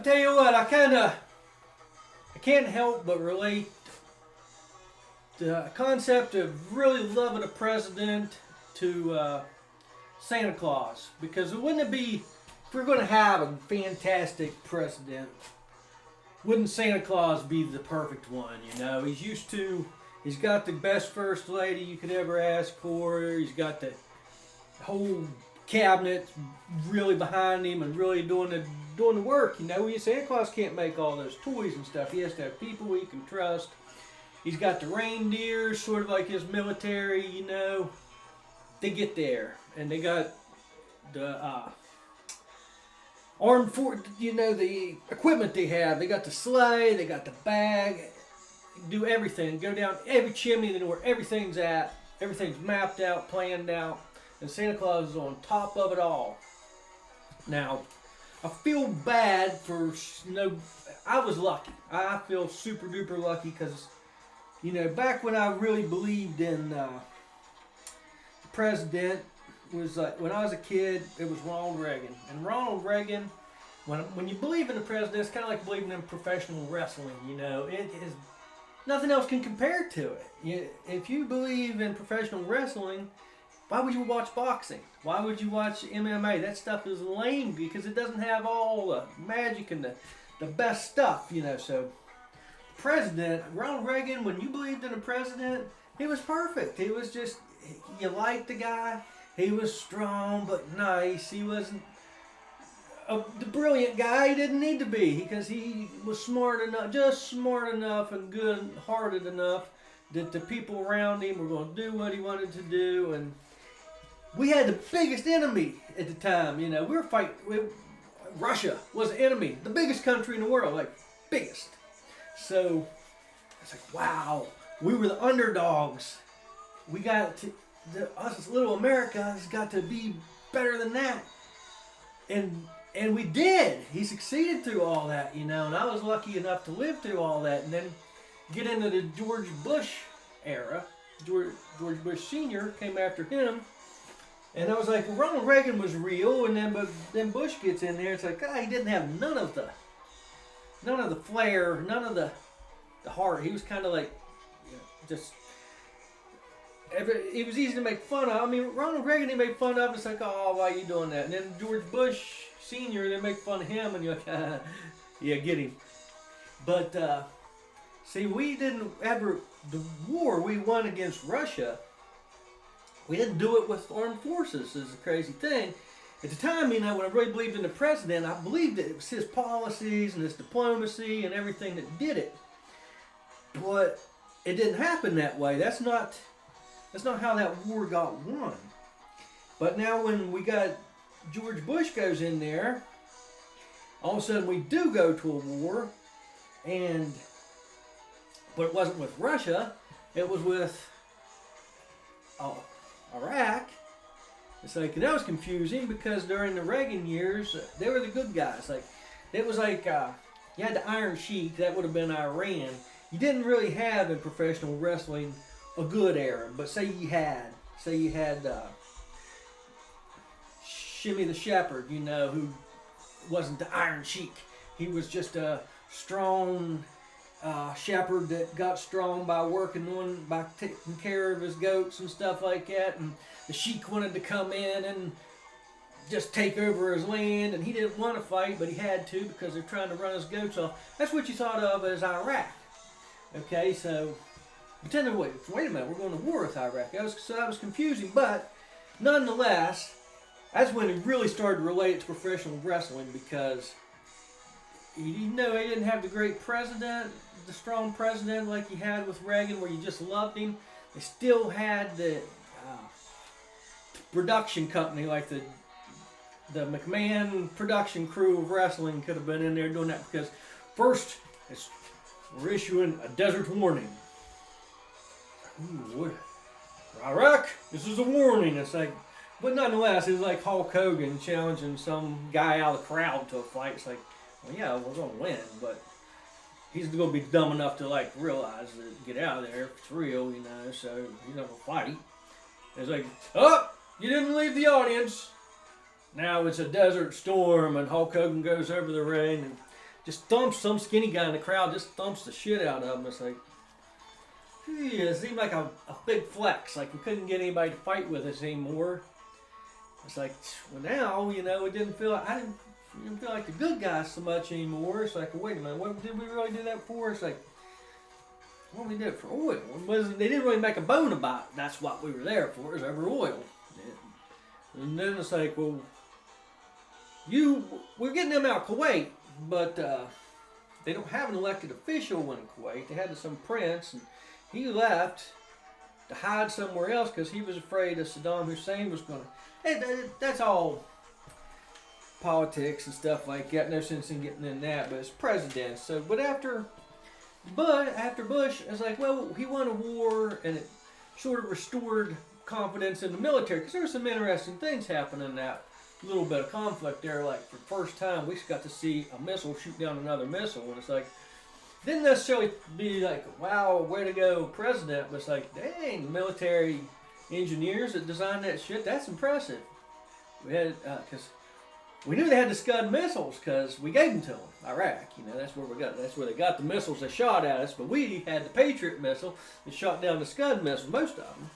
tell you what, I can't help but relate the concept of really loving a president to Santa Claus. Because wouldn't it be, if we're going to have a fantastic president, wouldn't Santa Claus be the perfect one? You know, he's got the best first lady you could ever ask for. He's got the whole cabinet really behind him and really doing the work. You know, Santa Claus can't make all those toys and stuff. He has to have people he can trust. He's got the reindeers, sort of like his military. You know, they get there and they got the armed force. You know, the equipment they have. They got the sleigh. They got the bag. Do everything. Go down every chimney. They know where everything's at. Everything's mapped out, planned out. And Santa Claus is on top of it all. Now, I feel bad for I was lucky. I feel super duper lucky because, you know, back when I really believed in the president was like when I was a kid. It was Ronald Reagan, and Ronald Reagan. When you believe in the president, it's kind of like believing in professional wrestling. You know, it is nothing else can compare to it. If you believe in professional wrestling, why would you watch boxing? Why would you watch MMA? That stuff is lame because it doesn't have all the magic and the best stuff, you know. So, president, Ronald Reagan, when you believed in a president, he was perfect. He was just, you liked the guy. He was strong but nice. He wasn't the brilliant guy he didn't need to be because he was smart enough and good-hearted enough that the people around him were going to do what he wanted to do. And we had the biggest enemy at the time, you know. We were fighting. Russia was the enemy, the biggest country in the world, like biggest. So it's like, wow, we were the underdogs. We got to, us little Americans got to be better than that, and we did. He succeeded through all that, you know. And I was lucky enough to live through all that, and then get into the George Bush era. George Bush Sr. came after him. And I was like, well, Ronald Reagan was real, and then Bush gets in there. It's like, he didn't have none of the flair, none of the heart. He was kind of like, you know, just. It was easy to make fun of. I mean, Ronald Reagan they made fun of. It's like, oh, why are you doing that? And then George Bush Sr. they make fun of him, and you're like, yeah, get him. But see, we didn't ever the war we won against Russia. We didn't do it with armed forces, is a crazy thing. At the time, you know, when I really believed in the president, I believed that it was his policies and his diplomacy and everything that did it. But it didn't happen that way. That's not how that war got won. But now when we got George Bush goes in there, all of a sudden we do go to a war, but it wasn't with Russia, it was with Iraq. It's like, and that was confusing because during the Reagan years, they were the good guys. Like, it was like, you had the Iron Sheik, that would have been Iran. You didn't really have in professional wrestling a good era, but say you had Shimmy the Shepherd, you know, who wasn't the Iron Sheik. He was just a strong shepherd that got strong by taking care of his goats and stuff like that, and the sheik wanted to come in and just take over his land, and he didn't want to fight, but he had to because they're trying to run his goats off. That's what you thought of as Iraq. Okay, so pretend to wait a minute, we're going to war with Iraq. That was confusing, but nonetheless, that's when it really started to relate to professional wrestling because you know he didn't have the great president, the strong president like he had with Reagan, where you just loved him. They still had the production company, like the McMahon production crew of wrestling could have been in there doing that because first we're issuing a desert warning. Ooh, Iraq, this is a warning. It's like, but nonetheless, it was like Hulk Hogan challenging some guy out of the crowd to a fight. It's like, well, yeah, we're going to win, but he's going to be dumb enough to like realize that get out of there if it's real, you know, so he's not going to fight. It's like, oh, you didn't leave the audience. Now it's a desert storm, and Hulk Hogan goes over the ring, and just thumps some skinny guy in the crowd, just thumps the shit out of him. It's like, gee, it seemed like a big flex. Like we couldn't get anybody to fight with us anymore. It's like, well now, it didn't feel like, I didn't feel like the good guys so much anymore. It's like, well, wait a minute, what did we really do that for? It's like, well, we did it for oil. They didn't really make a bone about it. That's what we were there for, is over oil. And then it's like, well, we're getting them out of Kuwait, but they don't have an elected official in Kuwait. They had some prince, and he left to hide somewhere else because he was afraid that Saddam Hussein was going to. That's all politics and stuff like that. No sense in getting in that, but it's president. So, but after Bush, it's like, well, he won a war, and it sort of restored confidence in the military, because there were some interesting things happening in that little bit of conflict there. Like, for the first time, we got to see a missile shoot down another missile, and it's like, didn't necessarily be like, wow, way to go, president, but it's like, dang, the military engineers that designed that shit, that's impressive. We had, because we knew they had the Scud missiles because we gave them to them. Iraq, that's where they got the missiles they shot at us. But we had the Patriot missile that shot down the Scud missiles, most of them.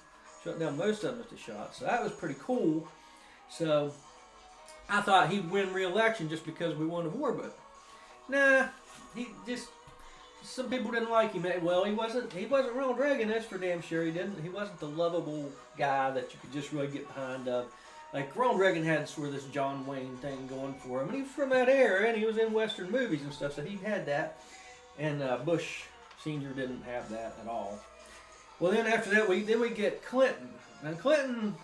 Shot down most of them that they shot. So that was pretty cool. So I thought he'd win re-election just because we won a war, but nah, some people didn't like him. Well, he wasn't Ronald Reagan, that's for damn sure. He wasn't the lovable guy that you could just really get behind of. Like, Ronald Reagan had sort of this John Wayne thing going for him. And he was from that era, and he was in Western movies and stuff, so he had that. And Bush Sr. didn't have that at all. Well, then after that, we get Clinton. And Clinton,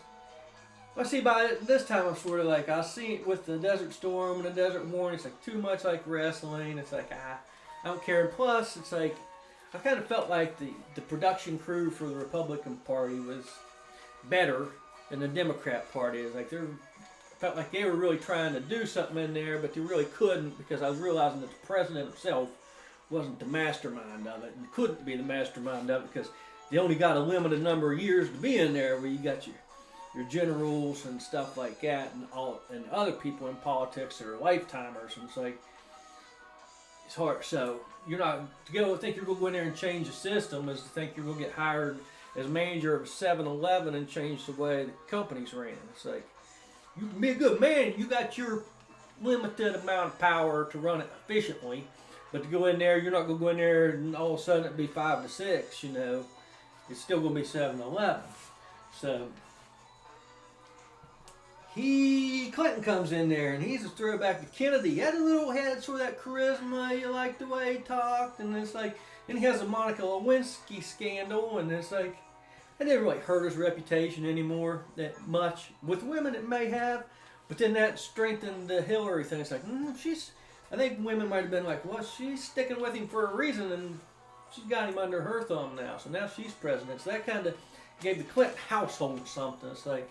well, see, by this time, I'm sort of like, I see it with the Desert Storm and the Desert Warning. It's like too much like wrestling. It's like, I don't care. And plus, it's like, I kind of felt like the production crew for the Republican Party was better than the Democrat Party. Is like, felt like they were really trying to do something in there, but they really couldn't, because I was realizing that the president himself wasn't the mastermind of it, and couldn't be the mastermind of it, because they only got a limited number of years to be in there, where you got your generals and stuff like that, and other people in politics that are lifetimers, and it's like, it's hard. So you're not to think you're going to go in there and change the system is to think you're going to get hired as manager of 7-Eleven and change the way the company's ran. It's like, you can be a good man, you got your limited amount of power to run it efficiently, but to go in there, you're not going to go in there and all of a sudden it be 5 to 6, it's still going to be 7-Eleven. So Clinton comes in there, and he's a throwback to Kennedy. He had sort of that charisma, you like the way he talked, and it's like, and he has a Monica Lewinsky scandal, and it's like, it didn't really hurt his reputation anymore that much. With women it may have, but then that strengthened the Hillary thing. It's like, I think women might have been like, well, she's sticking with him for a reason, and she's got him under her thumb now, so now she's president. So that kind of gave the Clinton household something. It's like,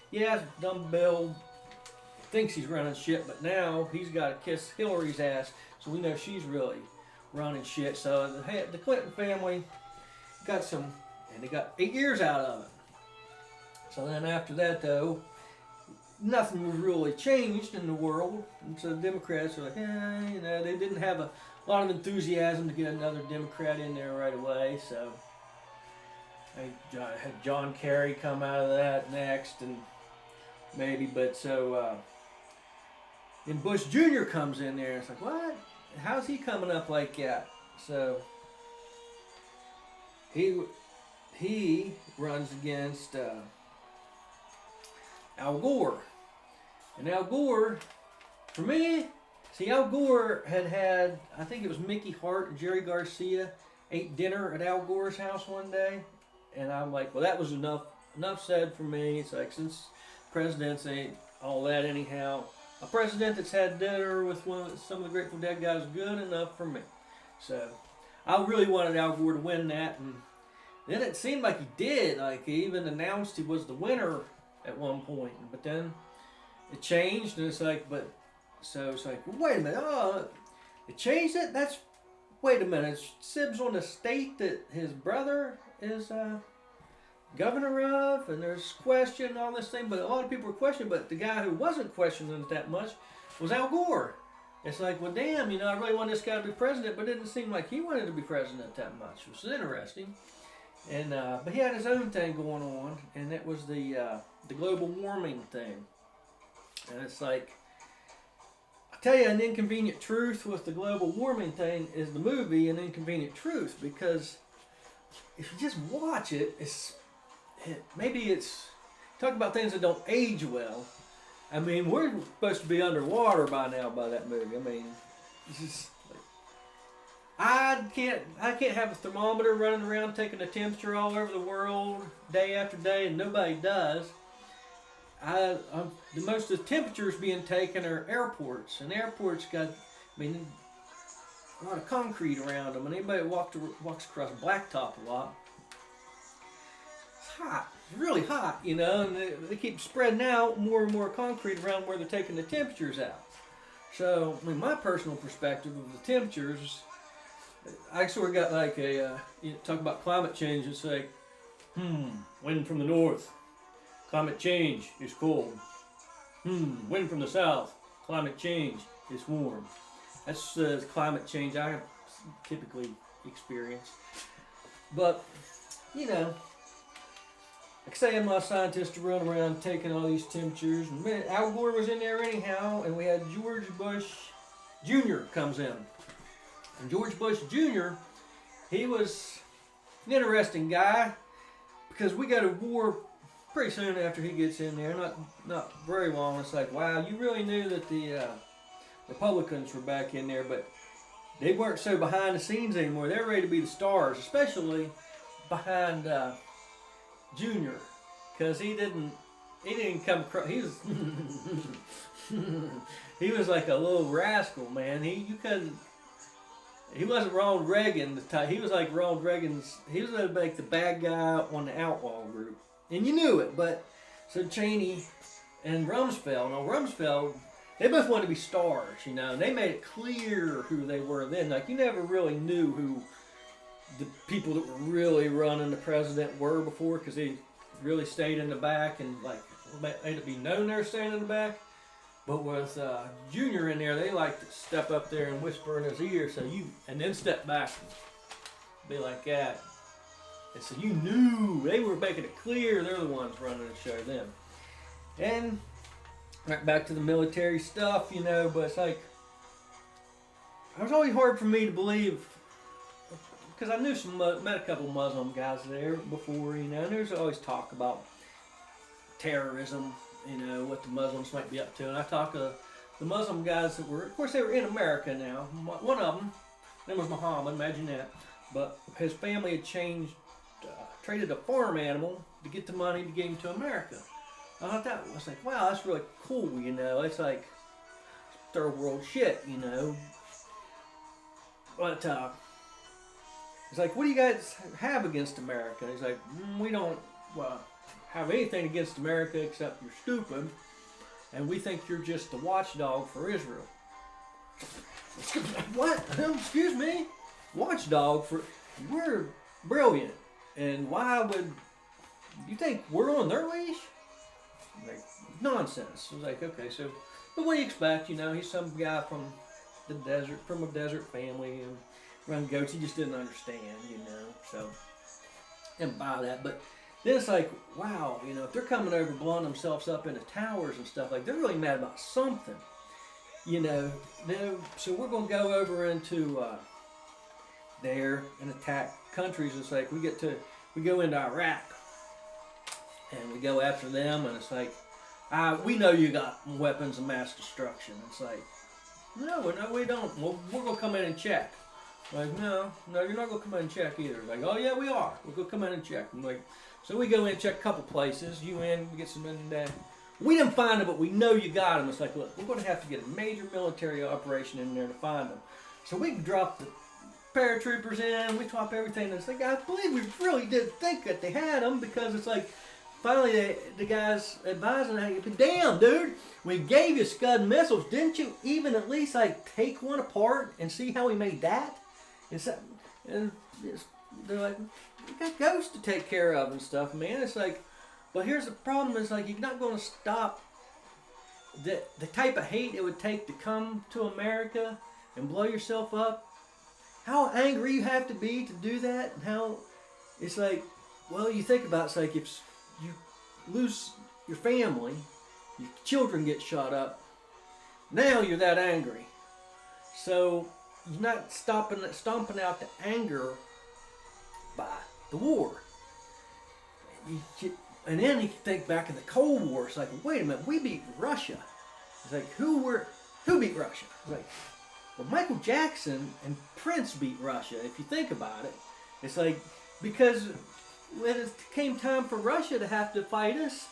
yeah, dumb Bill thinks he's running shit, but now he's got to kiss Hillary's ass, so we know she's really running shit. So the Clinton family got they got 8 years out of it. So then after that, though, nothing was really changed in the world, and so the Democrats are like, they didn't have a lot of enthusiasm to get another Democrat in there right away, so they had John Kerry come out of that next, and maybe, but so then Bush Jr. comes in there, and it's like, what? How's he coming up like that? So he runs against Al Gore. And Al Gore, for me, Al Gore had, I think it was Mickey Hart and Jerry Garcia ate dinner at Al Gore's house one day. And I'm like, well, that was enough said for me. It's like, since presidents ain't all that anyhow, a president that's had dinner with some of the Grateful Dead guys is good enough for me. So I really wanted Al Gore to win that, and then it seemed like he did. Like, he even announced he was the winner at one point, but then it changed, and it's like, so it's like, wait a minute, it changed it? Wait a minute, Sib's on the state that his brother is governor of, and there's question and all this thing, but a lot of people were questioning, but the guy who wasn't questioning it that much was Al Gore. It's like, well, damn, I really want this guy to be president, but it didn't seem like he wanted to be president that much, which was interesting. And but he had his own thing going on, and it was the global warming thing. And it's like, I tell you, An Inconvenient Truth with the global warming thing is the movie An Inconvenient Truth, because if you just watch it, maybe it's talk about things that don't age well. I mean, we're supposed to be underwater by now by that movie. I mean, it's just like, I can't have a thermometer running around taking the temperature all over the world day after day, and nobody does. The most of the temperatures being taken are airports, and airports got, a lot of concrete around them, and anybody that walks across blacktop a lot, it's hot. It's really hot, and they keep spreading out more and more concrete around where they're taking the temperatures out. So, my personal perspective of the temperatures, I sort of got like talk about climate change, it's like, wind from the north, climate change is cold. Wind from the south, climate change is warm. That's the climate change I typically experience. But, like I say, I'm not a scientist to run around taking all these temperatures. And Al Gore was in there anyhow, and we had George Bush Jr. comes in. And George Bush Jr., he was an interesting guy, because we go to war pretty soon after he gets in there. Not very long. It's like, wow, you really knew that the Republicans were back in there, but they weren't so behind the scenes anymore. They're ready to be the stars, especially behind Junior, because he didn't come across. He was he was like a little rascal, man. He wasn't Ronald Reagan the type. He was like Ronald Reagan's. He was like the bad guy on the outlaw group, and you knew it. But so Cheney and Rumsfeld. Now Rumsfeld, they both wanted to be stars, and they made it clear who they were then. Like, you never really knew who the people that were really running the president were before, because they really stayed in the back and like made it be known they're staying in the back. But with Junior in there, they like to step up there and whisper in his ear, and then step back and be like that. And so you knew they were making it clear they're the ones running the show then. And right back to the military stuff, but it's like, it was always hard for me to believe, because I met a couple Muslim guys there before, and there's always talk about terrorism, what the Muslims might be up to. And I talked to the Muslim guys that were, of course, they were in America now. One of them, his name was Muhammad, imagine that. But his family had traded a farm animal to get the money to get him to America. I thought that was like, wow, that's really cool, It's like third world shit, But it's like, what do you guys have against America? He's like, we don't have anything against America except you're stupid, and we think you're just the watchdog for Israel. What? Excuse me? Watchdog for... We're brilliant, and why would you think we're on their leash? Like, nonsense. I was like, okay, so, but what do you expect? He's some guy from the desert, from a desert family, and run goats. He just didn't understand, so didn't buy that. But then it's like, wow, if they're coming over blowing themselves up into towers and stuff, like, they're really mad about something, so we're going to go over into there and attack countries. It's like, we go into Iraq and we go after them, and it's like, we know you got weapons of mass destruction. It's like, no, we don't. Well, we're going to come in and check. Like, no, you're not going to come in and check either. Like, oh yeah, we are. We're going to come in and check. I'm like, so we go in and check a couple places. We get some in there. We didn't find them, but we know you got them. It's like, look, we're going to have to get a major military operation in there to find them. So we drop the paratroopers in. We drop everything. And it's like, I believe we really did think that they had them, because it's like, finally the guys advising, damn, dude, we gave you Scud missiles. Didn't you even at least like take one apart and see how we made that? And they're like, we got ghosts to take care of and stuff, man. It's like, but here's the problem, is like, you're not going to stop the type of hate it would take to come to America and blow yourself up, how angry you have to be to do that, and how it's like, well, you think about it, it's like if you lose your family, your children get shot up, now you're that angry. So you're not stomping out the anger by the war. And then you think back in the Cold War. It's like, wait a minute, we beat Russia. It's like, who beat Russia? It's like, well, Michael Jackson and Prince beat Russia. If you think about it, it's like, because when it came time for Russia to have to fight us,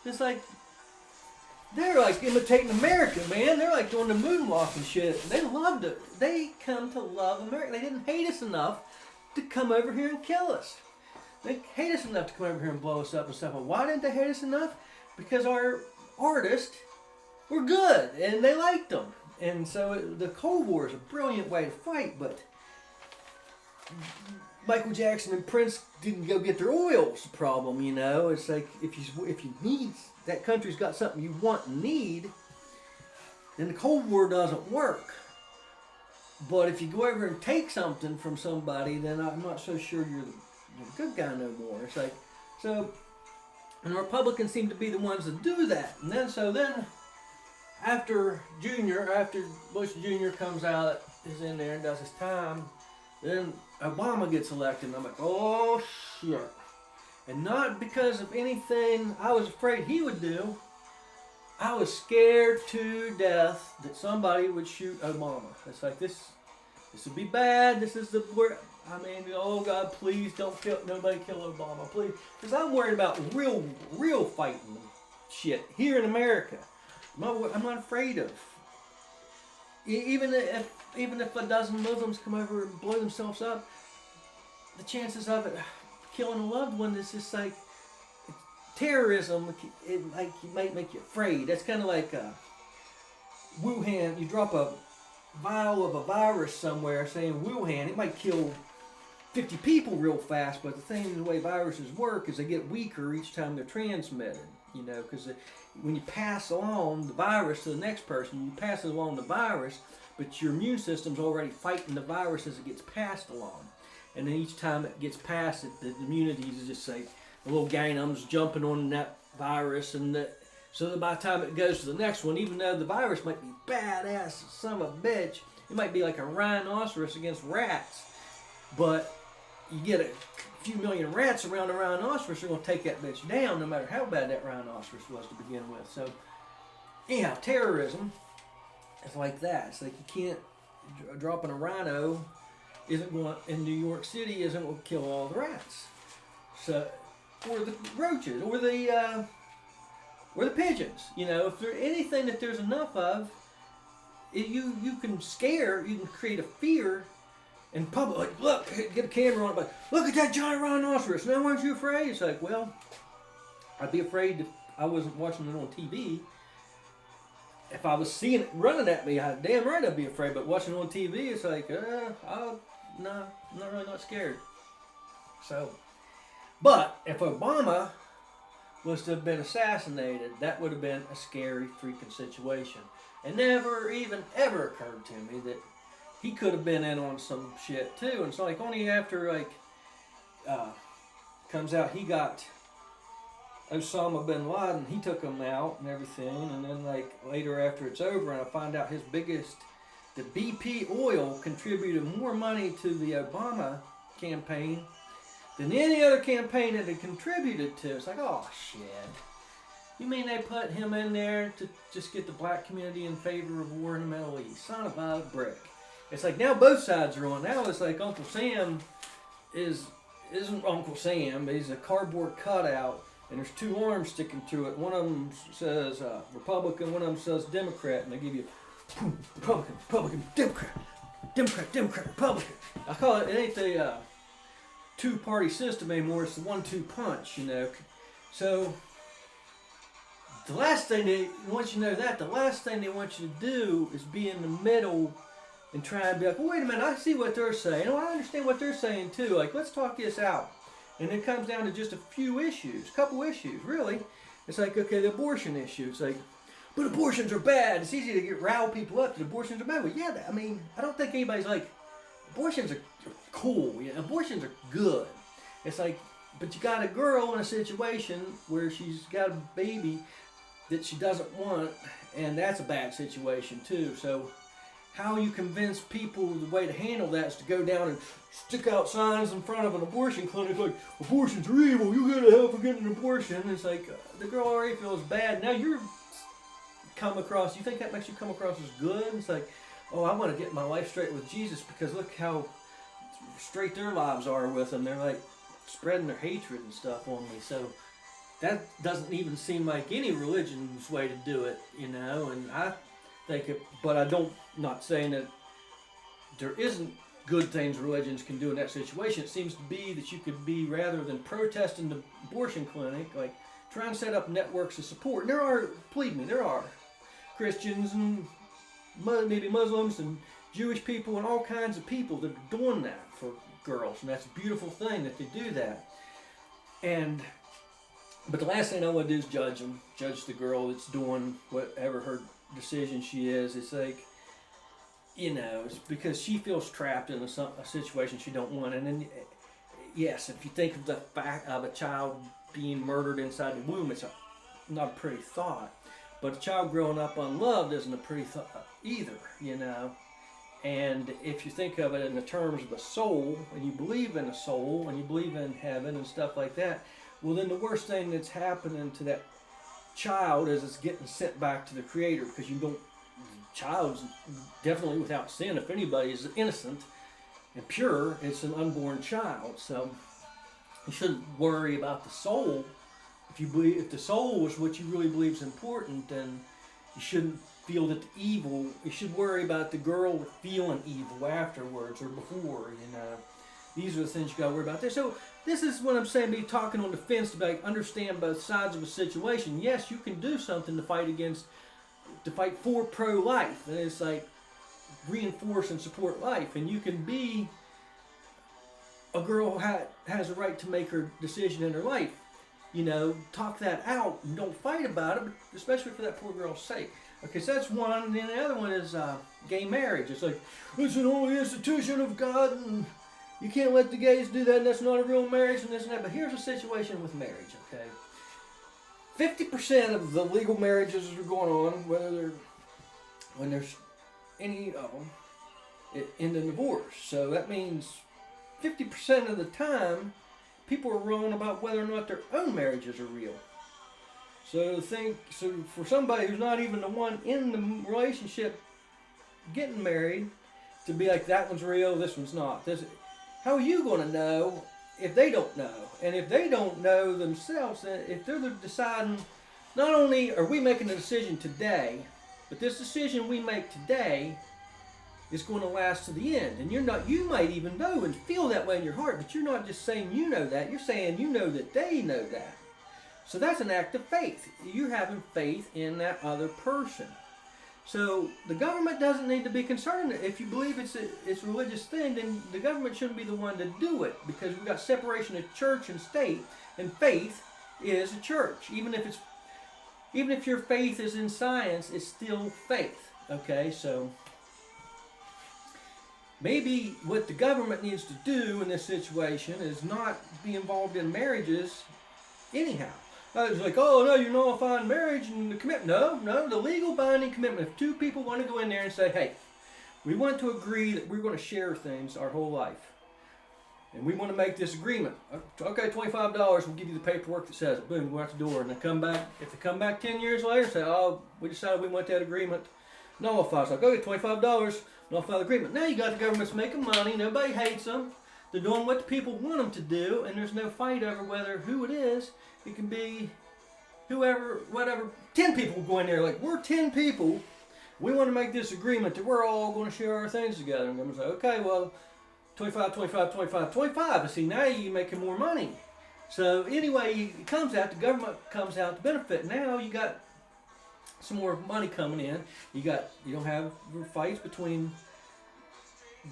it's like they're like imitating America, man. They're like doing the moonwalk and shit. They loved it. They come to love America. They didn't hate us enough to come over here and kill us. They hate us enough to come over here and blow us up and stuff. But why didn't they hate us enough? Because our artists were good and they liked them. And so the Cold War is a brilliant way to fight, but Michael Jackson and Prince didn't go get their oil's the problem, you know. It's like if you need, that country's got something you want and need, then the Cold War doesn't work. But if you go over and take something from somebody, then I'm not so sure you're the good guy no more. It's like, so, and the Republicans seem to be the ones that do that. And then after Bush Jr. comes out, is in there and does his time, then Obama gets elected, and I'm like, oh shit. And not because of anything I was afraid he would do. I was scared to death that somebody would shoot Obama. It's like, this would be bad. This is I mean, oh God, please don't nobody kill Obama, please. Because I'm worried about real fighting shit here in America. I'm not afraid of. Even if a dozen Muslims come over and blow themselves up, the chances of it killing a loved one is just like terrorism. It might make you afraid. That's kind of like Wuhan. You drop a vial of a virus somewhere, saying Wuhan, it might kill 50 people real fast, but the thing, the way viruses work is they get weaker each time they're transmitted, you know, because when you pass along the virus to the next person, you pass along the virus, but your immune system's already fighting the virus as it gets passed along. And then each time it gets passed, the immunity is just like a little gang of them's jumping on that virus, and so that by the time it goes to the next one, even though the virus might be badass son of a bitch, it might be like a rhinoceros against rats, but you get a few million rats around the rhinoceros, they're going to take that bitch down no matter how bad that rhinoceros was to begin with. So, anyhow, terrorism is like that. It's like you can't, dropping a rhino isn't going, in New York City, isn't going to kill all the rats. So, or the roaches, or the pigeons. You know, if there's anything that there's enough of, you can create a fear. And public, like, look, get a camera on it, like, look at that giant rhinoceros. Now, aren't you afraid? It's like, well, I'd be afraid if I wasn't watching it on TV. If I was seeing it running at me, damn right I'd be afraid. But watching it on TV, it's like, no, I'm not scared. So, but if Obama was to have been assassinated, that would have been a scary freaking situation. It never even ever occurred to me that he could have been in on some shit too. And so like only after comes out he got Osama bin Laden, he took him out and everything, and then like later after it's over and I find out the BP oil contributed more money to the Obama campaign than any other campaign that it contributed to. It's like, oh shit. You mean they put him in there to just get the black community in favor of war in the Middle East? Son of a brick. It's like now both sides are on. Now it's like Uncle Sam isn't Uncle Sam. He's a cardboard cutout, and there's two arms sticking to it. One of them says Republican, one of them says Democrat, and they give you Republican, Democrat, Republican. I call it ain't the two-party system anymore. It's the 1-2 punch, you know. So the last thing they want you to know the last thing they want you to do is be in the middle and try and be like, well, wait a minute, I see what they're saying. Oh, I understand what they're saying too. Like, let's talk this out. And it comes down to just a couple issues, really. It's like, okay, the abortion issue. It's like, but abortions are bad. It's easy to rile people up that abortions are bad. Well, yeah, I mean, I don't think anybody's like, abortions are cool. You know, abortions are good. It's like, but you got a girl in a situation where she's got a baby that she doesn't want, and that's a bad situation too. So how you convince people the way to handle that is to go down and stick out signs in front of an abortion clinic like, abortions are evil, you gotta help her get an abortion. It's like, the girl already feels bad. Now you think that makes you come across as good? It's like, oh, I want to get my life straight with Jesus because look how straight their lives are with him. They're like spreading their hatred and stuff on me. So that doesn't even seem like any religion's way to do it, you know. And I think it, but I don't, not saying that there isn't good things religions can do in that situation. It seems to be that you could be, rather than protesting the abortion clinic, like try and set up networks of support. And there are, believe me, there are Christians and maybe Muslims and Jewish people and all kinds of people that are doing that for girls, and that's a beautiful thing that they do that. But the last thing I want to do is judge them, judge the girl that's doing whatever her decision she is. It's like, you know, it's because she feels trapped in a situation she don't want. And then, yes, if you think of the fact of a child being murdered inside the womb, it's not a pretty thought. But a child growing up unloved isn't a pretty thought either, you know. And if you think of it in the terms of a soul, and you believe in a soul, and you believe in heaven and stuff like that, well, then the worst thing that's happening to that child is it's getting sent back to the Creator, because you don't, the child's definitely without sin. If anybody is innocent and pure, it's an unborn child. So you shouldn't worry about the soul. If the soul is what you really believe is important, then you shouldn't feel that the evil, you should worry about the girl feeling evil afterwards or before, you know. These are the things you got to worry about there. So this is what I'm saying, be talking on the fence to like understand both sides of a situation. Yes, you can do something to fight for pro-life. And it's like reinforce and support life. And you can be a girl who has a right to make her decision in her life. You know, talk that out and don't fight about it, especially for that poor girl's sake. Okay, so that's one. And then the other one is gay marriage. It's like, it's an holy institution of God, and you can't let the gays do that, and that's not a real marriage, and this and that. But here's the situation with marriage, okay? 50% of the legal marriages that are going on, when there's any of them, it end in divorce. So that means 50% of the time, people are wrong about whether or not their own marriages are real. So for somebody who's not even the one in the relationship getting married, to be like, that one's real, this one's not. How are you going to know if they don't know? And if they don't know themselves, if they're deciding, not only are we making a decision today, but this decision we make today is going to last to the end. And you might even know and feel that way in your heart, but you're not just saying you know that, you're saying you know that they know that. So that's an act of faith. You're having faith in that other person. So the government doesn't need to be concerned. If you believe it's a religious thing, then the government shouldn't be the one to do it, because we've got separation of church and state, and faith is a church. Even if your faith is in science, it's still faith. Okay, so maybe what the government needs to do in this situation is not be involved in marriages anyhow. It's like, oh no, you're nullifying marriage and the commitment. No, the legal binding commitment. If two people want to go in there and say, hey, we want to agree that we're going to share things our whole life, and we want to make this agreement. Okay, $25, we'll give you the paperwork that says it. Boom, go out the door. And if they come back 10 years later and say, oh, we decided we want that agreement nullified. It's like, okay, $25, nullify the agreement. Now you got the government's making money. Nobody hates them. They're doing what the people want them to do, and there's no fight over who it is. It can be whoever, whatever. 10 people go in there like, we're 10 people. We want to make this agreement that we're all going to share our things together. And I'm going to say, okay, well, 25, 25, 25, 25. But see, now you're making more money. So anyway, it comes out, the government comes out to benefit. Now you got some more money coming in. You don't have fights between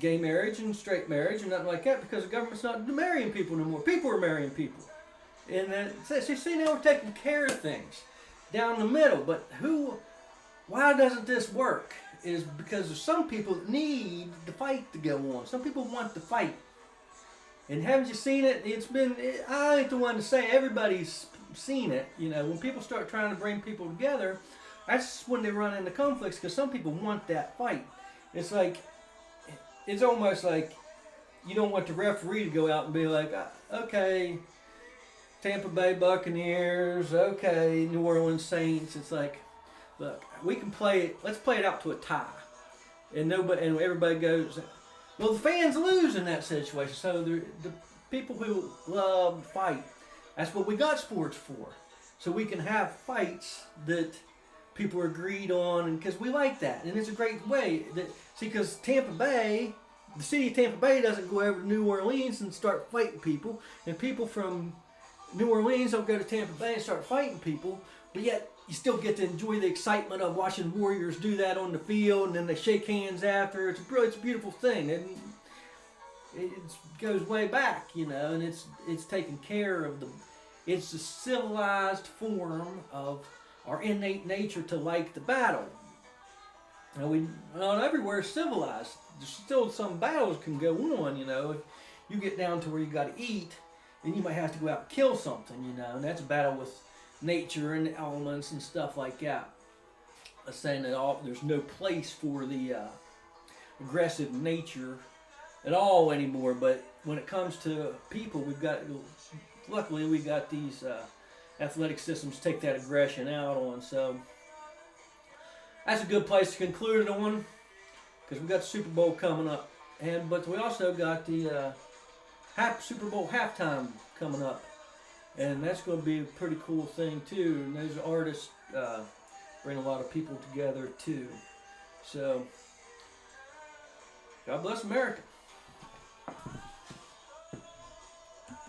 gay marriage and straight marriage and nothing like that, because the government's not marrying people no more. People are marrying people. And then, see, now we're taking care of things down the middle. But why doesn't this work? Is because there's some people that need the fight to go on. Some people want to fight. And haven't you seen it? I ain't the one to say it. Everybody's seen it. You know, when people start trying to bring people together, that's when they run into conflicts because some people want that fight. It's almost like you don't want the referee to go out and be like, okay, Tampa Bay Buccaneers, okay, New Orleans Saints. It's like, look, we can play it. Let's play it out to a tie, and everybody goes. Well, the fans lose in that situation. So the people who love to fight, that's what we got sports for. So we can have fights that people are agreed on, and because we like that, and it's a great way. Because Tampa Bay, the city of Tampa Bay doesn't go over to New Orleans and start fighting people, and people from New Orleans don't go to Tampa Bay and start fighting people, but yet you still get to enjoy the excitement of watching Warriors do that on the field, and then they shake hands after. It's a beautiful thing, and it goes way back, you know, and it's taken care of it's a civilized form of our innate nature to like the battle. Now not everywhere is civilized. There's still some battles can go on, you know. If you get down to where you got to eat, then you might have to go out and kill something, you know, and that's a battle with nature and the elements and stuff like that. I'm saying that there's no place for the aggressive nature at all anymore. But when it comes to people, luckily we got these athletic systems to take that aggression out on. So that's a good place to conclude it on, because we got the Super Bowl coming up, but we also got the Super Bowl halftime coming up. And that's going to be a pretty cool thing too. And those artists bring a lot of people together too. So, God bless America.